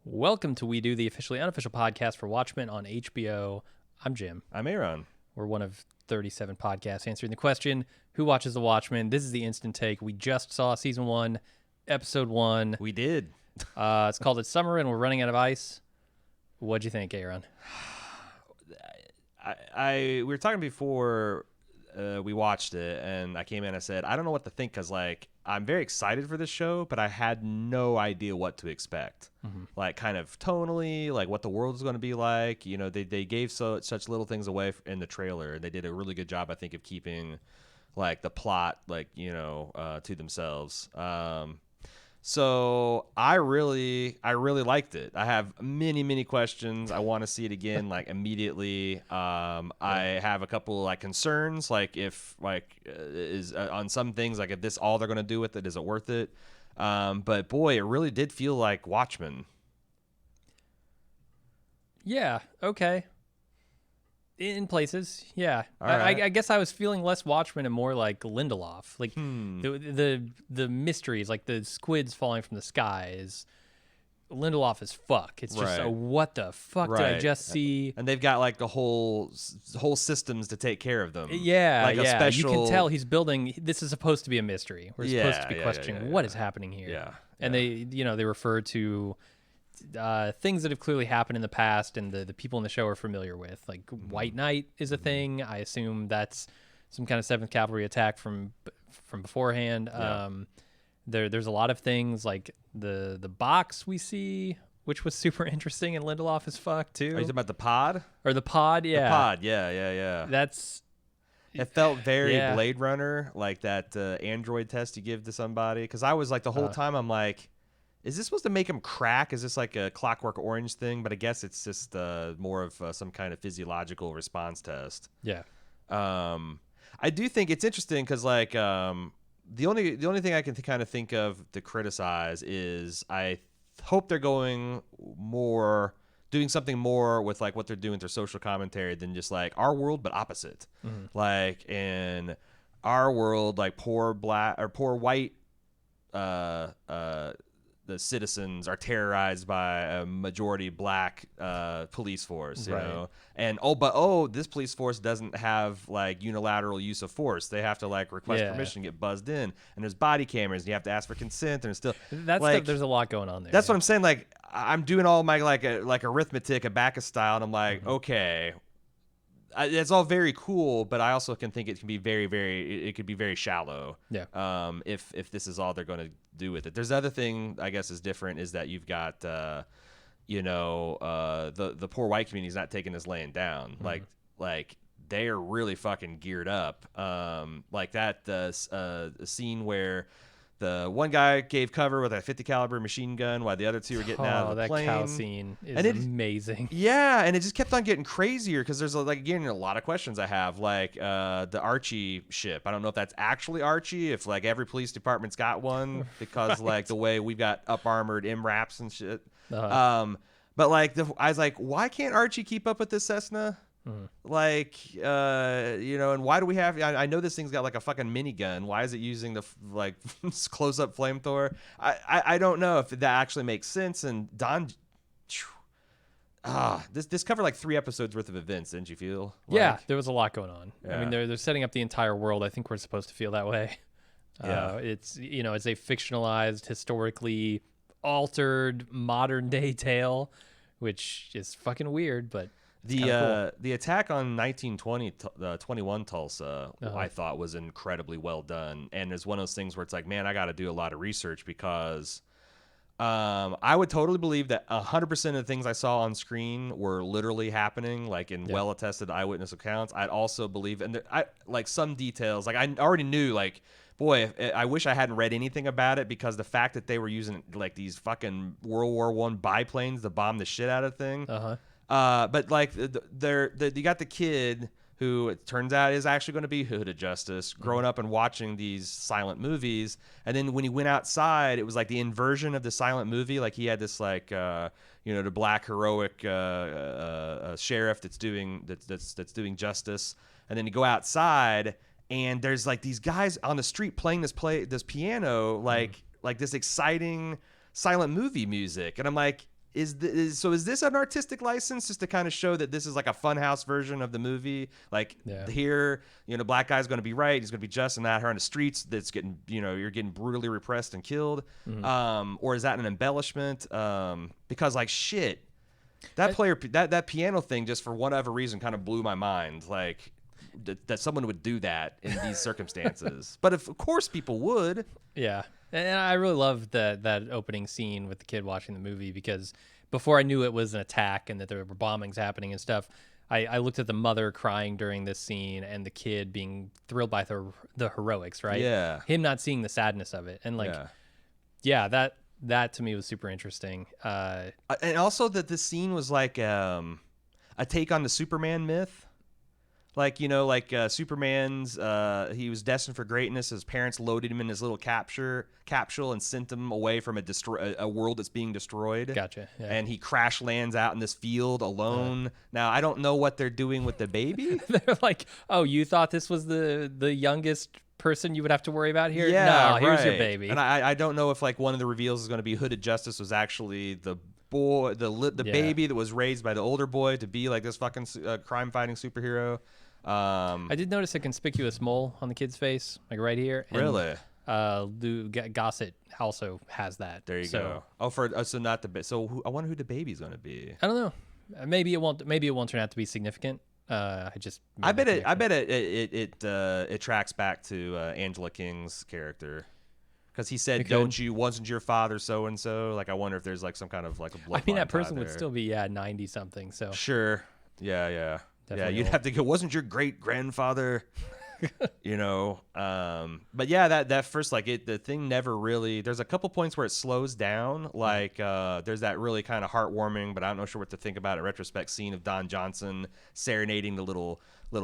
Welcome to We Do, the officially unofficial podcast for Watchmen on HBO. I'm Jim. I'm A.Ron. We're one of 37 podcasts answering the question, who watches The Watchmen? This is the instant take. We just saw season 1, episode 1. We did. It's called It's Summer and We're Running Out of Ice. What'd you think, A.Ron? We were talking before we watched it, and I came in and I said, I don't know what to think because, like, I'm very excited for this show, but I had no idea what to expect. Mm-hmm. Like, kind of tonally, like what the world is going to be like. You know, they gave such little things away in the trailer. They did a really good job, I think, of keeping, like, the plot, like, you know, to themselves. So I really liked it. I have many questions. I want to see it again, like, immediately. I have a couple, like, concerns, like if, like, is on some things, like if this all they're gonna do with it, is it worth it? But boy, it really did feel like Watchmen. Yeah, okay. In places, yeah. Right. I guess I was feeling less Watchmen and more like Lindelof. Like the mysteries, like the squids falling from the sky is Lindelof as fuck. It's just Right. What the fuck did I just see? And they've got, like, the whole systems to take care of them. Yeah, like yeah. a special... You can tell he's building. This is supposed to be a mystery. We're supposed to be questioning what is happening here. Yeah, and they refer to things that have clearly happened in the past, and the people in the show are familiar with. Like White Knight is a thing. I assume that's some kind of 7th Cavalry attack from beforehand. Yeah. There's a lot of things like the box we see, which was super interesting, and Lindelof is fuck too. Are you talking about the pod? Or the pod? Yeah, the pod. Yeah. It felt very Blade Runner, like that android test you give to somebody. Because I was like, the whole time, I'm like, is this supposed to make him crack? Is this like a Clockwork Orange thing? But I guess it's just more of some kind of physiological response test. Yeah. I do think it's interesting because, like, the only thing I can kind of think of to criticize is I hope they're doing something more with, like, what they're doing with their social commentary than just like our world, but opposite. Mm-hmm. Like, in our world, like, poor white the citizens are terrorized by a majority black police force, you know, and this police force doesn't have, like, unilateral use of force. They have to, like, request permission, get buzzed in, and there's body cameras, and you have to ask for consent, and still that's like, there's a lot going on there. That's what I'm saying. Like, I'm doing all my like arithmetic, Abacus style, and I'm like, okay. It's all very cool, but I also can think it can be it could be very shallow. Yeah. If this is all they're going to do with it. There's other thing I guess is different is that you've got, the poor white community is not taking this laying down. Mm-hmm. Like they are really fucking geared up. Like that scene where the one guy gave cover with a 50 caliber machine gun while the other two were getting out of the plane. That cow scene is amazing. Yeah, and it just kept on getting crazier because there's, like, again, a lot of questions I have, like the Archie ship. I don't know if that's actually Archie, if, like, every police department's got one because like the way we've got up armored MRAPs and shit. But like I was like, why can't Archie keep up with this Cessna? Mm-hmm. Like, and why do we have? I know this thing's got, like, a fucking minigun. Why is it using the like close-up flamethrower? I don't know if that actually makes sense. And Don, this covered like 3 episodes worth of events. Didn't you feel? Like? Yeah, there was a lot going on. Yeah. I mean, they're setting up the entire world. I think we're supposed to feel that way. Yeah. It's it's a fictionalized, historically altered, modern day tale, which is fucking weird, but. The attack on 1921 Tulsa, I thought was incredibly well done, and it's one of those things where it's like, man, I got to do a lot of research because I would totally believe that 100% of the things I saw on screen were literally happening, like in well-attested eyewitness accounts. I'd also believe, and like some details, like I already knew, like, boy, I wish I hadn't read anything about it because the fact that they were using, like, these fucking World War I biplanes to bomb the shit out of thing. But like you got the kid who it turns out is actually going to be Hood of Justice, growing up and watching these silent movies, and then when he went outside, it was like the inversion of the silent movie. Like he had this like the black heroic sheriff that's doing justice, and then you go outside and there's like these guys on the street playing this piano like this exciting silent movie music, and I'm like, is this an artistic license just to kind of show that this is like a funhouse version of the movie? Like here, black guy's going to be right, he's going to be just, and out here on the streets that's getting, you're getting brutally repressed and killed. Or is that an embellishment? Because like shit, that piano thing just for whatever reason kind of blew my mind. Like that someone would do that in these circumstances. But of course people would. Yeah. And I really love that opening scene with the kid watching the movie, because before I knew it was an attack and that there were bombings happening and stuff, I looked at the mother crying during this scene and the kid being thrilled by the heroics, right? Yeah. Him not seeing the sadness of it. And that to me was super interesting. And also that this scene was like a take on the Superman myth. Like, Superman's, he was destined for greatness. His parents loaded him in his little capsule and sent him away from a world that's being destroyed. Gotcha. Yeah. And he crash lands out in this field alone. Now, I don't know what they're doing with the baby. They're like, oh, you thought this was the youngest person you would have to worry about here? Yeah, no, here's your baby. And I don't know if like one of the reveals is going to be Hooded Justice was actually the boy, the baby that was raised by the older boy to be like this fucking crime fighting superhero. I did notice a conspicuous mole on the kid's face, like right here. And, really? Lou Gossett also has that. There you go. Oh, so not the I wonder who the baby's going to be. I don't know. Maybe it won't. Maybe it won't turn out to be significant. I bet it tracks back to Angela King's character. Because he said, wasn't your father so and so? Like, I wonder if there's like some kind of like a bloodline. That person would still be 90 something. So sure, yeah. Definitely you'd have to go. Wasn't your great grandfather? But yeah, that first the thing never really. There's a couple points where it slows down. Like there's that really kind of heartwarming, but I don't know what to think about in retrospect scene of Don Johnson serenading the little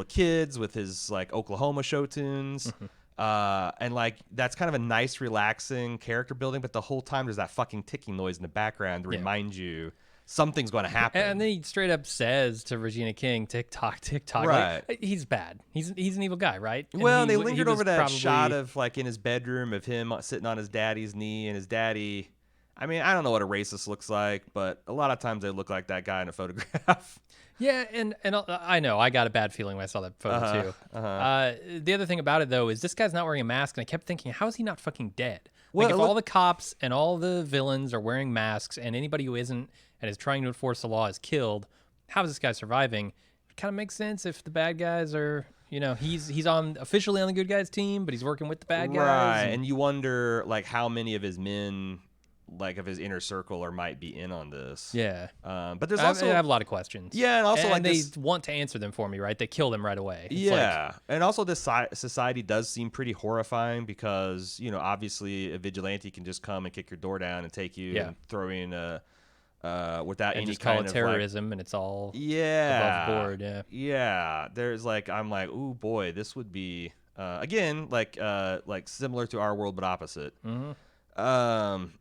kids with his like Oklahoma show tunes. And like that's kind of a nice, relaxing character building, but the whole time there's that fucking ticking noise in the background to remind you something's going to happen. And then he straight up says to Regina King, "Tick tock, tick tock." Right. Like, he's bad. He's an evil guy, right? And well, they lingered over that shot of like in his bedroom of him sitting on his daddy's knee, and his daddy. I mean, I don't know what a racist looks like, but a lot of times they look like that guy in a photograph. Yeah, and I know I got a bad feeling when I saw that photo too. The other thing about it though is this guy's not wearing a mask, and I kept thinking, how is he not fucking dead? Like if all the cops and all the villains are wearing masks, and anybody who isn't and is trying to enforce the law is killed, how is this guy surviving? It kind of makes sense if the bad guys are, he's officially on the good guys team, but he's working with the bad guys. Right, and you wonder like how many of his men, like of his inner circle, or might be in on this. Yeah. But there's also I have a lot of questions. Yeah, and also and they want to answer them for me, right? They kill them right away. It's and also this society does seem pretty horrifying because obviously a vigilante can just come and kick your door down and take you and throw you in without and any just kind call it of terrorism, and it's all above board. Yeah. There's I'm like, ooh boy, this would be again like similar to Our World but opposite. I'm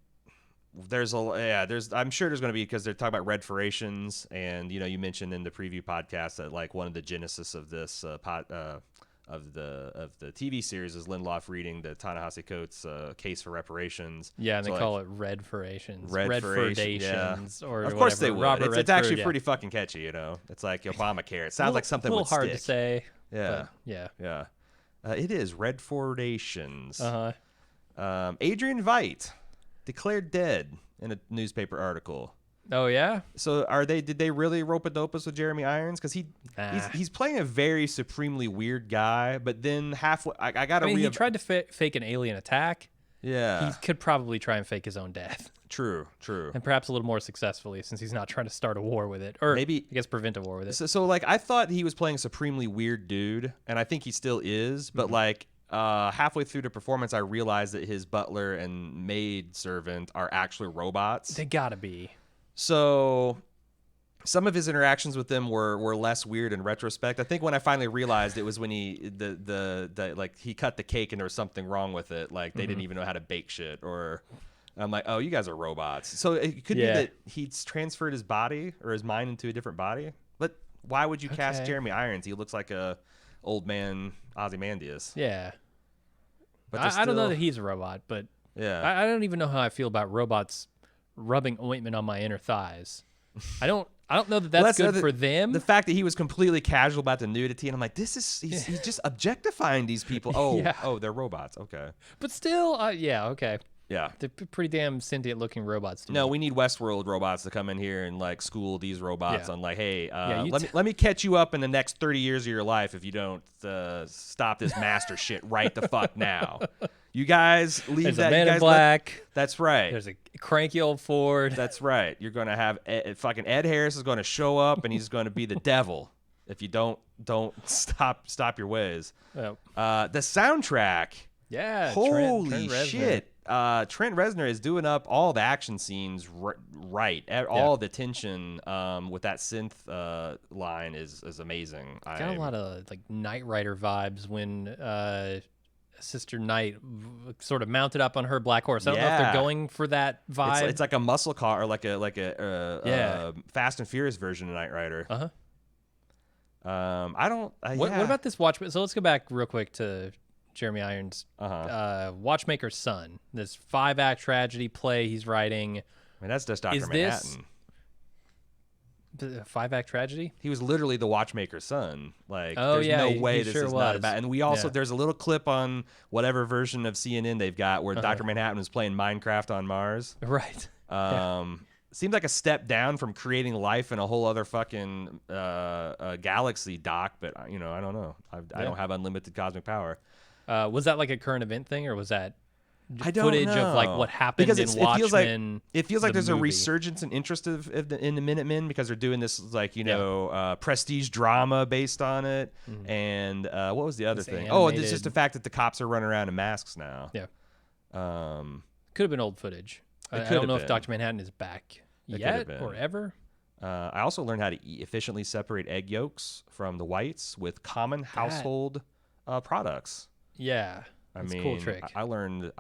sure there's going to be, because they're talking about red furations, and you mentioned in the preview podcast that like one of the genesis of this of the TV series is Lindelof reading the Ta-Nehisi Coates case for reparations. Yeah, and so they call it red furations. Red furations, or of course whatever. They would. It's actually pretty fucking catchy, It's like Obamacare. It sounds like something would stick. A little hard to say. Yeah. Yeah. It is red furations. Adrian Veidt declared dead in a newspaper article. Oh yeah. So did they really rope-a-dope-us with Jeremy Irons? Because he's playing a very supremely weird guy, but then halfway I gotta. He tried to fake an alien attack. Yeah. He could probably try and fake his own death. True. And perhaps a little more successfully, since he's not trying to start a war with it, or maybe I guess prevent a war with it. So I thought he was playing a supremely weird dude, and I think he still is, but halfway through the performance, I realized that his butler and maid servant are actually robots. They gotta be. So some of his interactions with them were less weird in retrospect. I think when I finally realized it was when he he cut the cake and there was something wrong with it. Like they didn't even know how to bake shit, or I'm like, oh, you guys are robots. So it could be that he's transferred his body or his mind into a different body. But why would you cast Jeremy Irons? He looks like a old man Ozymandias. Yeah. But I don't know that he's a robot, but I don't even know how I feel about robots rubbing ointment on my inner thighs. I don't know that that's good for them. The fact that he was completely casual about the nudity, and I'm like, he's just objectifying these people. Oh, they're robots. Okay. But still, okay. Yeah. They're pretty damn sentient looking robots to me. No, we need Westworld robots to come in here and like school these robots on like, hey, let me catch you up in the next 30 years of your life if you don't stop this master shit right the fuck now. You guys leave There's that. a man in black. That's right. There's a cranky old Ford. That's right. You're gonna have fucking Ed Harris is gonna show up and he's gonna be the devil if you don't stop your ways. Oh. The soundtrack. Yeah. Holy Trent Reznor. shit. Trent Reznor is doing up all the action scenes right. All the tension with that synth line is amazing. Got a lot of like Knight Rider vibes when Sister Knight sort of mounted up on her black horse. I don't know if they're going for that vibe. It's like a muscle car or like a Fast and Furious version of Knight Rider. What about this Watchmen? So let's go back real quick to Jeremy Irons' Watchmaker's Son. This 5-act tragedy play he's writing. I mean, that's just Dr. Manhattan. The 5-act tragedy? He was literally the watchmaker's son. Like, there's no way this is not about. And we also there's a little clip on whatever version of CNN they've got where Dr. Manhattan was playing Minecraft on Mars. Right. Seems like a step down from creating life in a whole other fucking galaxy, Doc. But I don't know. I don't have unlimited cosmic power. Was that like a current event thing, or was that footage of like what happened in Watchmen? It feels like there's movie. a resurgence in interest in the Minutemen because they're doing this like prestige drama based on it. And what was the other thing? Animated. Oh, it's just the fact that the cops are running around in masks now. Yeah. Could have been old footage. I don't know if Dr. Manhattan is back yet or ever. I also learned how to efficiently separate egg yolks from the whites with common household products. Yeah. That's a cool trick. I learned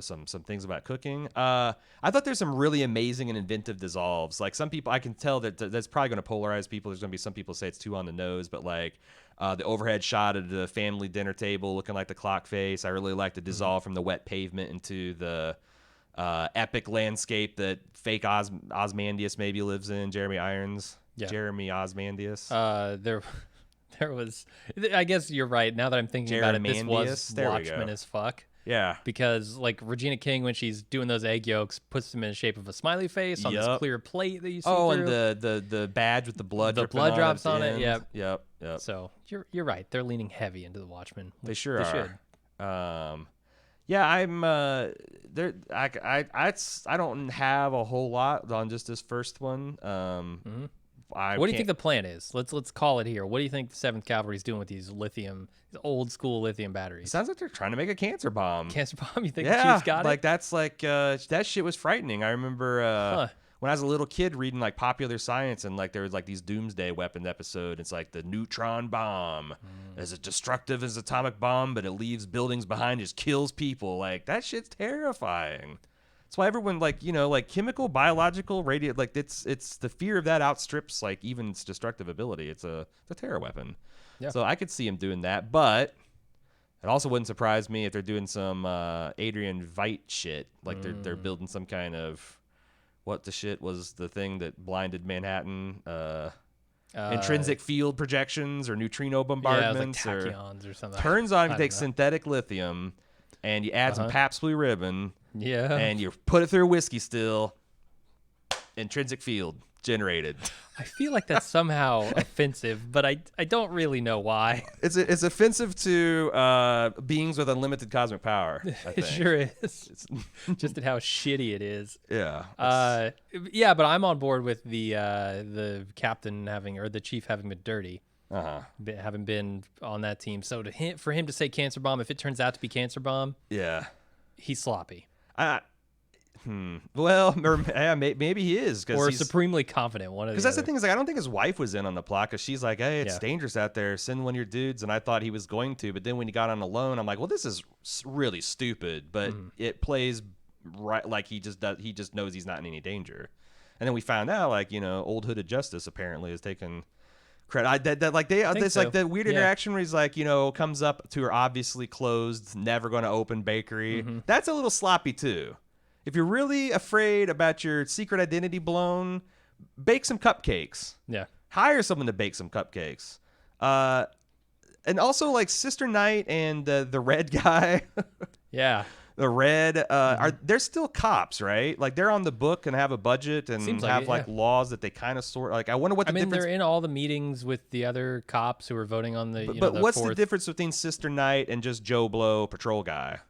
some things about cooking. I thought there's some really amazing and inventive dissolves. Like some people, I can tell that's probably going to polarize people. There's going to be some people say it's too on the nose, but like the overhead shot of the family dinner table looking like the clock face. I really like the dissolve from the wet pavement into the epic landscape that fake Osmandius maybe lives in. Jeremy Irons. Yeah. Jeremy Osmandius. There was, I guess you're right. Now that I'm thinking about it, this was Watchmen as fuck. Yeah. Because like Regina King, when she's doing those egg yolks, puts them in the shape of a smiley face on this clear plate that you see through. And the badge with the blood. The blood drops on it. Yep. So you're right. They're leaning heavy into the Watchmen. They sure are. Yeah, I'm there. I don't have a whole lot on just this first one. What do you think the plan is? Let's call it here. What do you think the 7th Cavalry is doing with these old school lithium batteries? It sounds like they're trying to make a cancer bomb. Cancer bomb? You think the Chief's got it? Like that's like that shit was frightening. I remember when I was a little kid reading like Popular Science and like there was like these doomsday weapon episode. It's like the neutron bomb is as destructive as atomic bomb, but it leaves buildings behind, just kills people. Like that shit's terrifying. That's why everyone like chemical, biological, radio, like it's the fear of that outstrips like even its destructive ability. It's a terror weapon. Yeah. So I could see him doing that, but it also wouldn't surprise me if they're doing some Adrian Veidt shit. Like they're building some kind of what the shit was the thing that blinded Manhattan. Intrinsic field projections or neutrino bombardments like tachyons or something. Turns on, you take synthetic lithium and you add some Pabst Blue Ribbon. Yeah. And you put it through a whiskey still. Intrinsic field generated. I feel like that's somehow offensive, but I don't really know why. It's offensive to beings with unlimited cosmic power. I think. It sure is. It's just at how shitty it is. Yeah. Yeah, but I'm on board with the captain or the chief having been dirty. Having been on that team. So for him to say cancer bomb, if it turns out to be cancer bomb, he's sloppy. Well, maybe he is, or supremely confident. One of because that's the thing is like I don't think his wife was in on the plot because she's like, hey, it's dangerous out there. Send one of your dudes, and I thought he was going to, but then when he got on alone, I'm like, well, this is really stupid, but it plays right like he just knows he's not in any danger, and then we found out like old hooded justice apparently is taking credit. That weird interaction where he's like, comes up to her obviously closed, never going to open bakery. That's a little sloppy too. if you're really afraid about your secret identity blown, bake some cupcakes. Yeah. Hire someone to bake some cupcakes. And also like Sister Knight and the red guy. Yeah. The red they're still cops, right? Like they're on the book and have a budget and Seems have like it, laws that they kind of sort. Like I wonder what the difference. They're in all the meetings with the other cops who are voting on the. But the what's fourth... the difference between Sister Knight and just Joe Blow patrol guy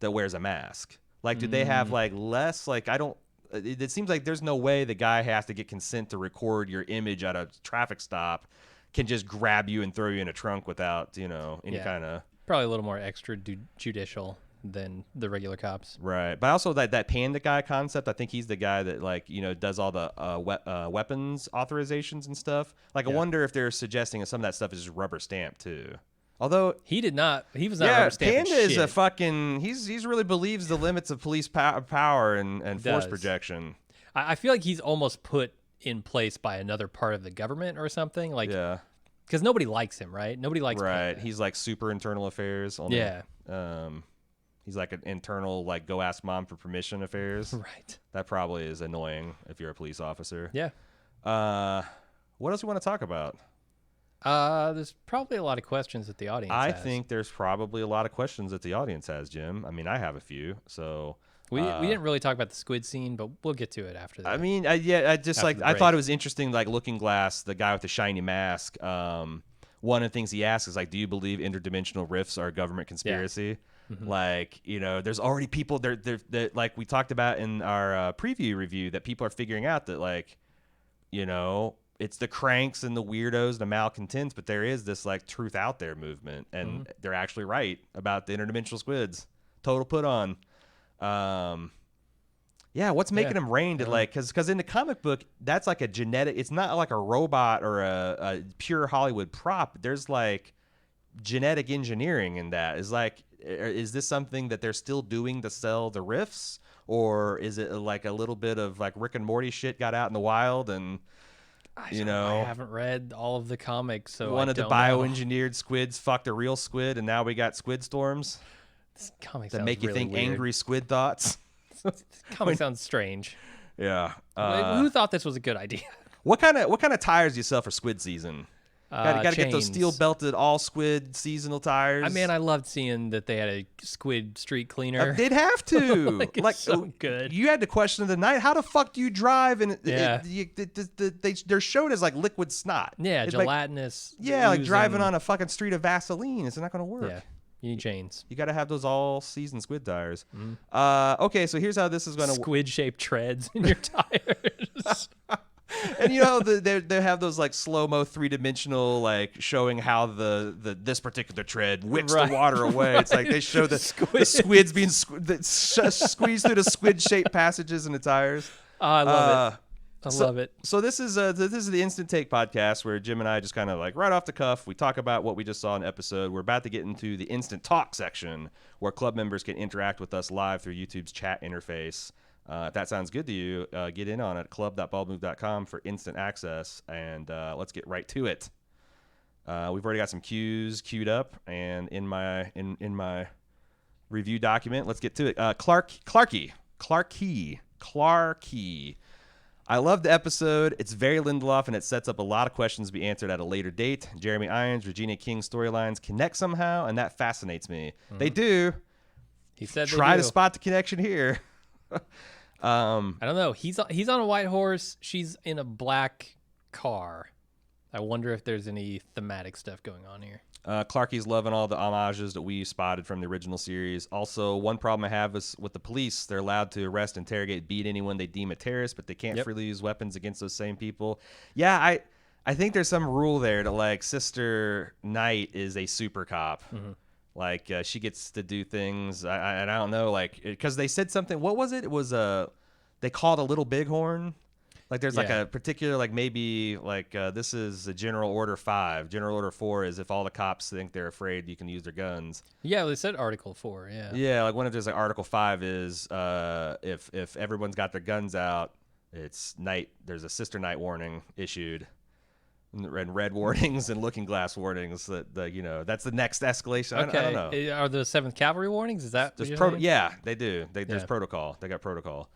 that wears a mask? Like, do they have like less? Like, I don't. It seems like there's no way the guy has to get consent to record your image at a traffic stop. Can just grab you and throw you in a trunk without any kind of. Probably a little more extrajudicial than the regular cops. Right, but also that panda guy concept. I think he's the guy that does all the weapons authorizations and stuff. Like, I wonder if they're suggesting that some of that stuff is just rubber stamped too. Although he was not rubber stamping Panda shit. is a fucking he's really believes the limits of police power and force projection. I feel like he's almost put in place by another part of the government or something. Like, because nobody likes him, right? Nobody likes Panda. He's like super internal affairs. He's like an internal, like, go ask mom for permission affairs. Right. That probably is annoying if you're a police officer. Yeah. What else do you want to talk about? There's probably a lot of questions that the audience has. I think there's probably a lot of questions that the audience has, Jim. I mean, I have a few, so... We didn't really talk about the squid scene, but we'll get to it after that. I mean, I thought it was interesting, like Looking Glass, the guy with the shiny mask. One of the things he asks is like, do you believe interdimensional rifts are a government conspiracy? Yeah. Mm-hmm. Like, there's already people there that like we talked about in our preview review that people are figuring out that like, it's the cranks and the weirdos, the malcontents, but there is this like truth out there movement, and they're actually right about the interdimensional squids. Total put on. What's making them rain to like because in the comic book that's like a genetic, it's not like a robot or a pure Hollywood prop. There's like genetic engineering in that. Is this something that they're still doing to sell the riffs, or is it like a little bit of like Rick and Morty shit got out in the wild and I haven't read all of the comics, so one of the bioengineered squids fucked a real squid and now we got squid storms? This comic that make you really think weird. Angry squid thoughts. This comic sounds strange. Yeah. Who thought this was a good idea? What kind of tires do you sell for squid season? Got to get those steel belted all squid seasonal tires. I mean, I loved seeing that they had a squid street cleaner. They'd have to. like so good. You had the question of the night: how the fuck do you drive? And they're shown as like liquid snot. Yeah, it's gelatinous. Like, like driving on a fucking street of Vaseline. It's not going to work. Yeah. You need chains. You got to have those all-season squid tires. Okay, so here's how this is going to work. Squid-shaped treads in your tires. And they have those like slow-mo 3-dimensional like showing how this particular tread wicks the water away. It's like they show the squids being squeezed through the squid-shaped passages in the tires. Oh, I love it. I love it. So this is the Instant Take podcast where Jim and I just kind of like right off the cuff, we talk about what we just saw in the episode. We're about to get into the Instant Talk section where club members can interact with us live through YouTube's chat interface. If that sounds good to you, get in on it at club.baldmove.com for instant access, and let's get right to it. We've already got some cues queued up, and in my review document, let's get to it. Clarky. I love the episode. It's very Lindelof, and it sets up a lot of questions to be answered at a later date. Jeremy Irons, Regina King storylines connect somehow, and that fascinates me. They do. He said try to spot the connection here. I don't know. He's on a white horse. She's in a black car. I wonder if there's any thematic stuff going on here. Clarky's loving all the homages that we spotted from the original series. Also, one problem I have is with the police. They're allowed to arrest, interrogate, beat anyone they deem a terrorist, but they can't freely use weapons against those same people. Yeah, I think there's some rule there that like Sister Knight is a super cop. Mm-hmm. Like she gets to do things. I don't know, like because they said something. What was it? It was they called a little bighorn. Like there's like a particular like maybe like this is a General Order 5. General Order 4 is if all the cops think they're afraid you can use their guns. Yeah, they said Article 4. Yeah. Yeah, like one of there's like Article 5 is if everyone's got their guns out, it's night. There's a Sister Night warning issued. and red warnings and looking glass warnings. That's the next escalation. Okay. I don't know. Are the 7th Cavalry warnings? Is that what you're saying? Yeah, they do. There's protocol. They got protocol.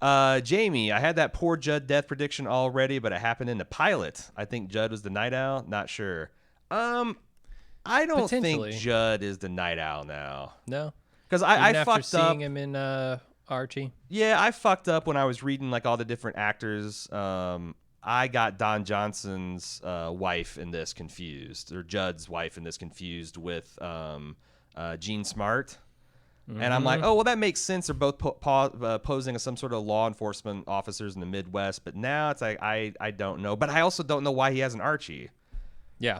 Jamie, I had that poor Judd death prediction already, but it happened in the pilot. I think Judd was the Night Owl. Not sure. I don't think Judd is the Night Owl now. No, because I fucked up. After seeing him in Archie. Yeah, I fucked up when I was reading like all the different actors. I got Don Johnson's wife in this confused, or Judd's wife in this confused with Jean Smart. Mm-hmm. And I'm like, oh, well, that makes sense. They're both posing as some sort of law enforcement officers in the Midwest. But now it's like, I don't know. But I also don't know why he has an Archie. Yeah.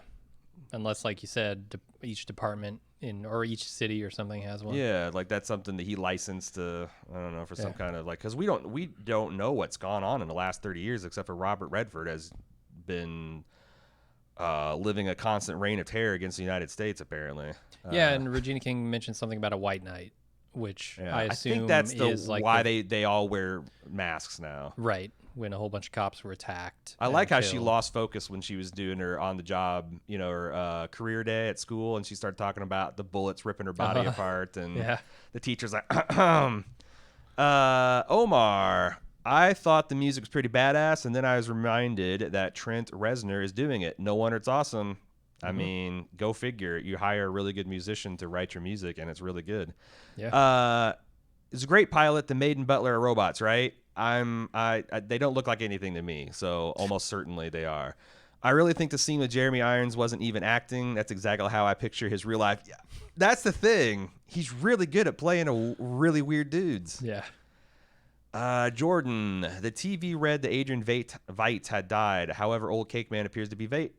Unless, like you said, each department or each city or something has one. Yeah, like that's something that he licensed to, I don't know, for some kind of like, because we don't know what's gone on in the last 30 years, except for Robert Redford has been living a constant reign of terror against the United States, apparently. Yeah, and Regina King mentioned something about a white knight, which I assume think that's is like why they all wear masks now. Right, when a whole bunch of cops were attacked. I like how she lost focus when she was doing her on the job, her career day at school, and she started talking about the bullets ripping her body apart, and the teacher's like, Omar, I thought the music was pretty badass, and then I was reminded that Trent Reznor is doing it. No wonder it's awesome. I mean, go figure. You hire a really good musician to write your music, and it's really good. Yeah. It's a great pilot. The Maid and Butler are robots, right? They don't look like anything to me, so almost certainly they are. I really think the scene with Jeremy Irons wasn't even acting. That's exactly how I picture his real life. Yeah, that's the thing. He's really good at playing a really weird dudes. Yeah. Jordan, the TV read that Adrian Veidt had died. However, old Cake Man appears to be Veidt.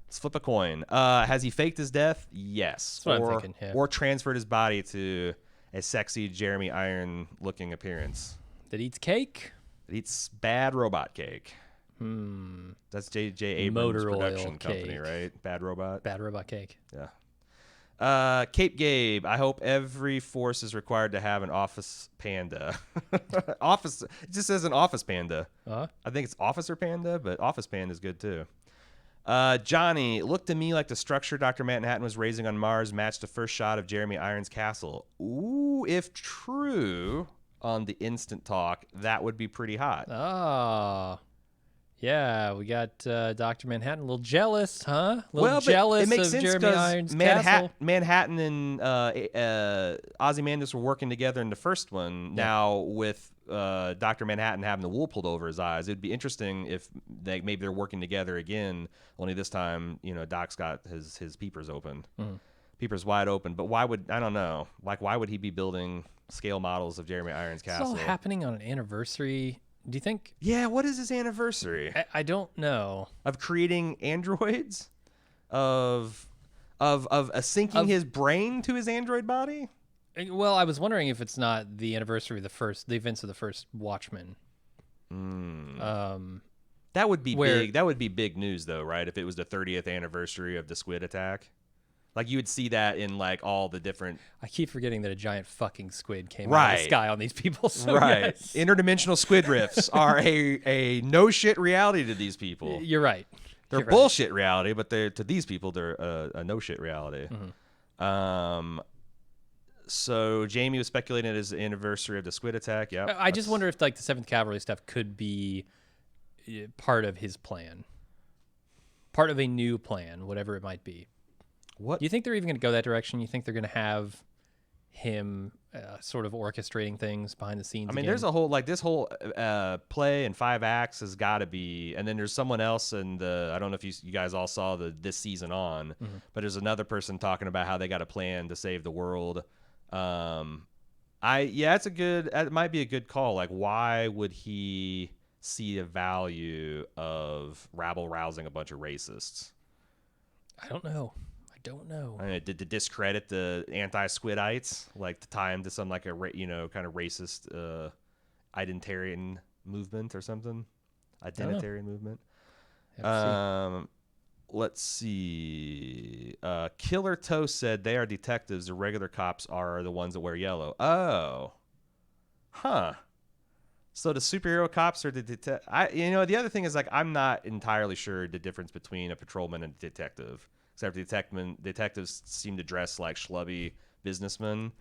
Let's flip a coin. Has he faked his death? Yes. That's what I'm thinking. Yeah. Or transferred his body to a sexy Jeremy Iron-looking appearance. That eats cake? That eats bad robot cake. That's J.J. Abrams' production company, right? Bad Robot? Bad Robot Cake. Yeah. Cape Gabe, I hope every force is required to have an office panda. It just says an office panda. I think it's officer panda, but office panda is good too. Johnny, it looked to me like the structure Dr. Manhattan was raising on Mars matched the first shot of Jeremy Irons' castle. Ooh, if true on the instant talk, that would be pretty hot. Oh. Yeah, we got Dr. Manhattan a little jealous, huh? A little jealous it makes of sense Jeremy Irons' castle. Manhattan and Ozymandias were working together in the first one. Yeah. Now with Dr. Manhattan having the wool pulled over his eyes, it'd be interesting if maybe they're working together again. Only this time, Doc's got his peepers open, peepers wide open. But why would I don't know? Like, why would he be building scale models of Jeremy Irons' castle? It's all happening on an anniversary. Do you think? Yeah, what is his anniversary? I don't know. Of creating androids? Of syncing his brain to his android body? Well, I was wondering if it's not the anniversary of the events of the first Watchmen. That would be big. That would be big news, though, right? If it was the 30th anniversary of the squid attack. Like, you would see that in, like, all the different... I keep forgetting that a giant fucking squid came out of the sky on these people. So right. Yes. Interdimensional squid rifts are a no-shit reality to these people. You're right. They're bullshit reality, but to these people, they're a no-shit reality. So Jamie was speculating it as the anniversary of the squid attack. Yeah. I just wonder if, like, the 7th Cavalry stuff could be part of his plan. Part of a new plan, whatever it might be. What? Do you think they're even going to go that direction? You think they're going to have him sort of orchestrating things behind the scenes? I mean, again? there's a whole, like, this whole play in 5 acts has got to be, and then there's someone else in I don't know if you guys all saw this season on, but there's another person talking about how they got a plan to save the world. It might be a good call. Like, why would he see a value of rabble rousing a bunch of racists? I don't know. I mean, to discredit the anti-squidites, like to tie them to some like kind of racist identitarian movement or something. Identitarian movement. Let's see. Killer Toe said they are detectives. The regular cops are the ones that wear yellow. Oh. Huh. So the superhero cops are the the other thing is like I'm not entirely sure the difference between a patrolman and a detective. Except detectives seem to dress like schlubby businessmen.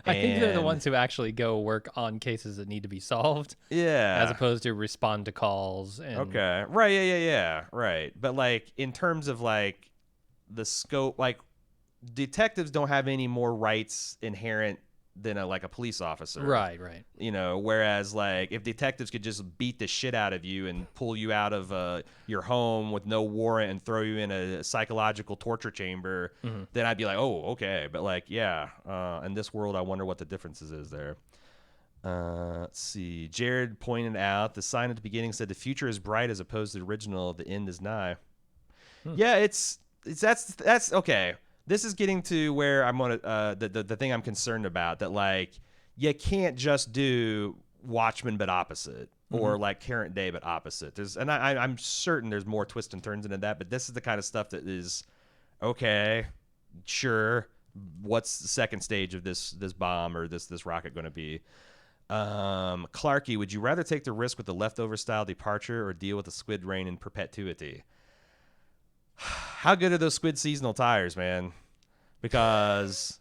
I think they're the ones who actually go work on cases that need to be solved. Yeah. As opposed to respond to calls. And... Okay. Right. Yeah. Right. But like in terms of like the scope, like detectives don't have any more rights inherent than a police officer. Right. Whereas like if detectives could just beat the shit out of you and pull you out of your home with no warrant and throw you in a psychological torture chamber, then I'd be like, oh, okay. But like, yeah, in this world, I wonder what the differences is there. Let's see. Jared pointed out the sign at the beginning said the future is bright as opposed to the original, the end is nigh. Yeah, that's okay. This is getting to where I'm gonna the thing I'm concerned about, that like you can't just do Watchmen but opposite, or like current day but opposite. I'm certain there's more twists and turns into that, but this is the kind of stuff that is okay, sure. What's the second stage of this bomb or this rocket going to be? Clarky, would you rather take the risk with the leftover style departure or deal with the squid rain in perpetuity? How good are those squid seasonal tires, man? Because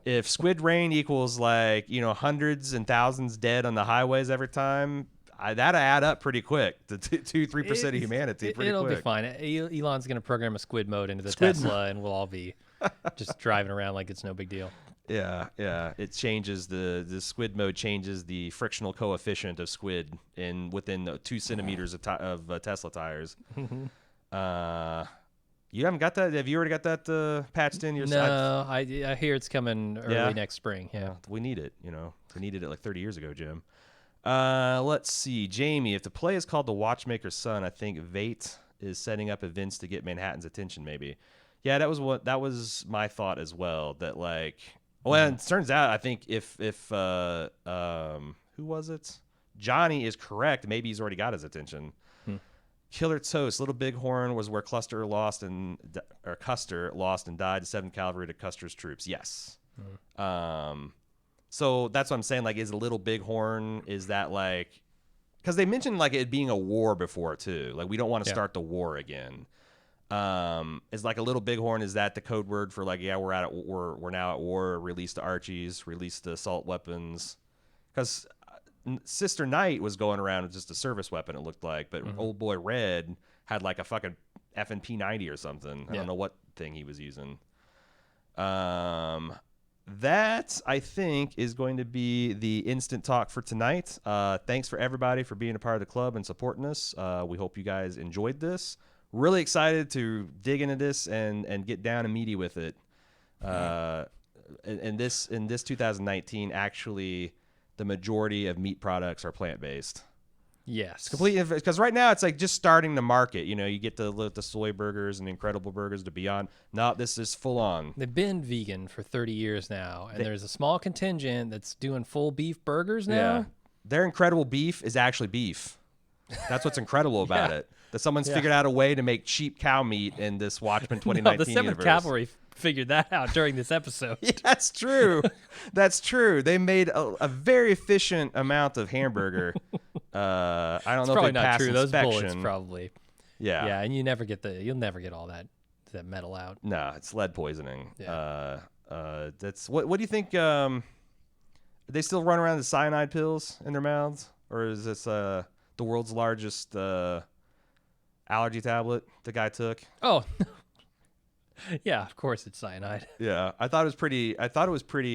if squid rain equals like, hundreds and thousands dead on the highways every time, that'll add up pretty quick to 2-3% of humanity. It'll be fine. Elon's going to program a squid mode into the Tesla, and we'll all be just driving around like it's no big deal. Yeah. It changes the squid mode changes the frictional coefficient of squid within the 2 centimeters of Tesla tires. You haven't got that? Have you already got that patched in your side? No, I hear it's coming early next spring. Yeah. We need it. We needed it like 30 years ago, Jim. Let's see. Jamie, if the play is called The Watchmaker's Son, I think Vate is setting up events to get Manhattan's attention, maybe. Yeah, that was my thought as well. That like, well, it turns out I think if who was it? Johnny is correct. Maybe he's already got his attention. Killer Toast, Little Bighorn was where Custer lost and died to 7th Cavalry to Custer's troops. Yes. So that's what I'm saying. Like, is Little Bighorn, is that like, because they mentioned like it being a war before too. Like, we don't want to start the war again. Is like a Little Bighorn, is that the code word for like, yeah, we're now at war, release the Archies, release the assault weapons? Because Sister Knight was going around with just a service weapon, it looked like, but Old Boy Red had like a fucking effing P90 or something. I don't know what thing he was using. That I think is going to be the instant talk for tonight. Thanks for everybody for being a part of the club and supporting us. We hope you guys enjoyed this. Really excited to dig into this and get down and meaty with it. In this 2019, actually, the majority of meat products are plant-based. Yes. Completely, because right now it's like just starting to market. You get the soy burgers and Incredible Burgers to Beyond. No, this is full on. They've been vegan for 30 years now, and there's a small contingent that's doing full beef burgers now. Yeah. Their Incredible Beef is actually beef. That's what's incredible about it. That someone's figured out a way to make cheap cow meat in this Watchmen 2019 the 7th universe. Cavalry figured that out during this episode. Yeah, that's true. That's true. They made a very efficient amount of hamburger. I don't know if they passed inspection. Those bullets probably. Yeah. Yeah, and you'll never get all that metal out. No, it's lead poisoning. Yeah. That's what do you think? They still run around with cyanide pills in their mouths, or is this the world's largest allergy tablet the guy took? Oh. Yeah, of course it's cyanide. Yeah, I thought it was pretty pretty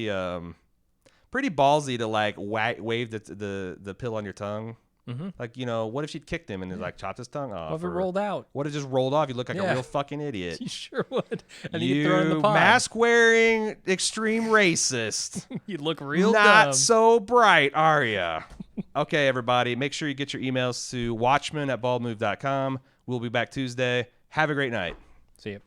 ballsy to like wave the pill on your tongue. Mm-hmm. Like, what if she'd kicked him and like chopped his tongue off? What if it rolled out? What if it just rolled off? You look like a real fucking idiot. You sure would. And you throw in the pod. Mask-wearing extreme racist. You look real Not dumb. so bright, are ya? Okay, everybody, make sure you get your emails to watchmen@baldmove.com. We'll be back Tuesday. Have a great night. See you.